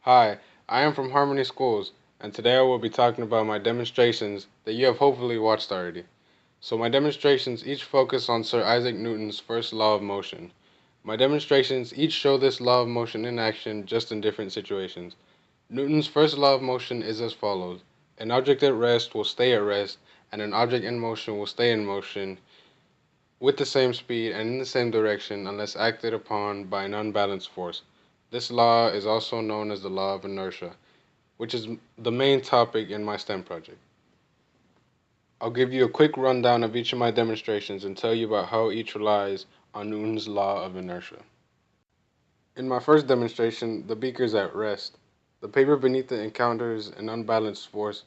Hi, I am from Harmony Schools, and today I will be talking about my demonstrations that you have hopefully watched already. So my demonstrations each focus on Sir Isaac Newton's first law of motion. My demonstrations each show this law of motion in action just in different situations. Newton's first law of motion is as follows. An object at rest will stay at rest, and an object in motion will stay in motion with the same speed and in the same direction unless acted upon by an unbalanced force. This law is also known as the law of inertia, which is the main topic in my STEM project. I'll give you a quick rundown of each of my demonstrations and tell you about how each relies on Newton's law of inertia. In my first demonstration, the beaker is at rest. The paper beneath it encounters an unbalanced force,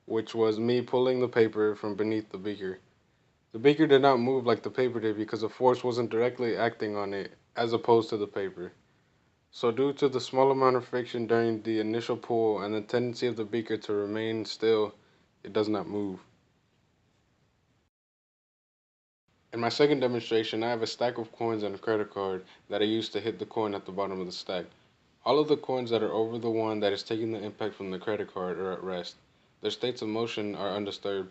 which was me pulling the paper from beneath the beaker. The beaker did not move like the paper did because the force wasn't directly acting on it as opposed to the paper. So due to the small amount of friction during the initial pull and the tendency of the beaker to remain still, it does not move. In my second demonstration, I have a stack of coins and a credit card that I use to hit the coin at the bottom of the stack. All of the coins that are over the one that is taking the impact from the credit card are at rest. Their states of motion are undisturbed.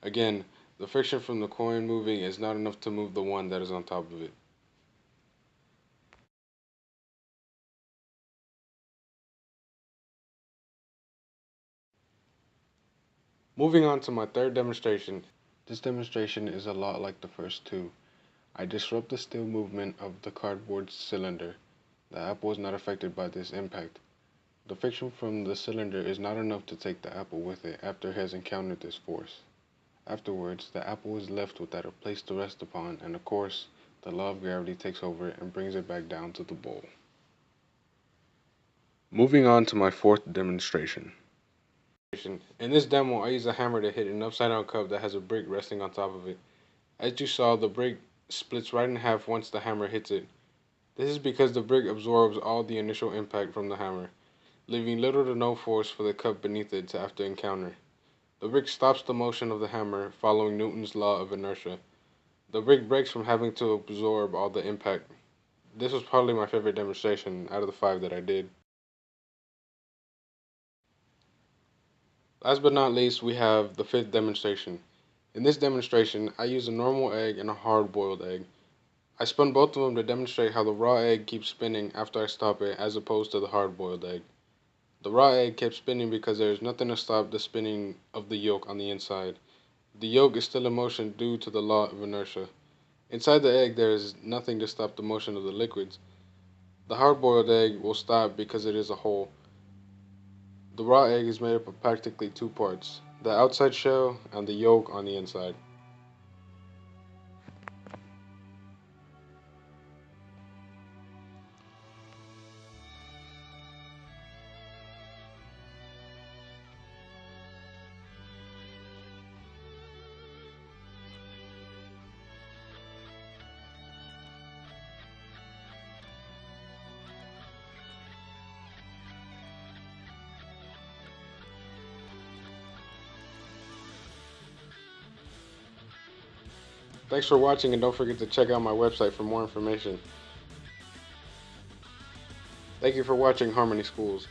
Again, the friction from the coin moving is not enough to move the one that is on top of it. Moving on to my third demonstration. This demonstration is a lot like the first two. I disrupt the steel movement of the cardboard cylinder. The apple is not affected by this impact. The friction from the cylinder is not enough to take the apple with it after it has encountered this force. Afterwards, the apple is left without a place to rest upon, and of course, the law of gravity takes over and brings it back down to the bowl. Moving on to my fourth demonstration. In this demo, I use a hammer to hit an upside down cup that has a brick resting on top of it. As you saw, the brick splits right in half once the hammer hits it. This is because the brick absorbs all the initial impact from the hammer, leaving little to no force for the cup beneath it to after encounter. The brick stops the motion of the hammer, following Newton's law of inertia. The brick breaks from having to absorb all the impact. This was probably my favorite demonstration out of the 5 that I did. Last but not least, we have the 5th demonstration. In this demonstration, I use a normal egg and a hard-boiled egg. I spun both of them to demonstrate how the raw egg keeps spinning after I stop it as opposed to the hard-boiled egg. The raw egg kept spinning because there is nothing to stop the spinning of the yolk on the inside. The yolk is still in motion due to the law of inertia. Inside the egg there is nothing to stop the motion of the liquids. The hard-boiled egg will stop because it is a whole. The raw egg is made up of practically 2 parts, the outside shell and the yolk on the inside. Thanks for watching, and don't forget to check out my website for more information. Thank you for watching Harmony Schools.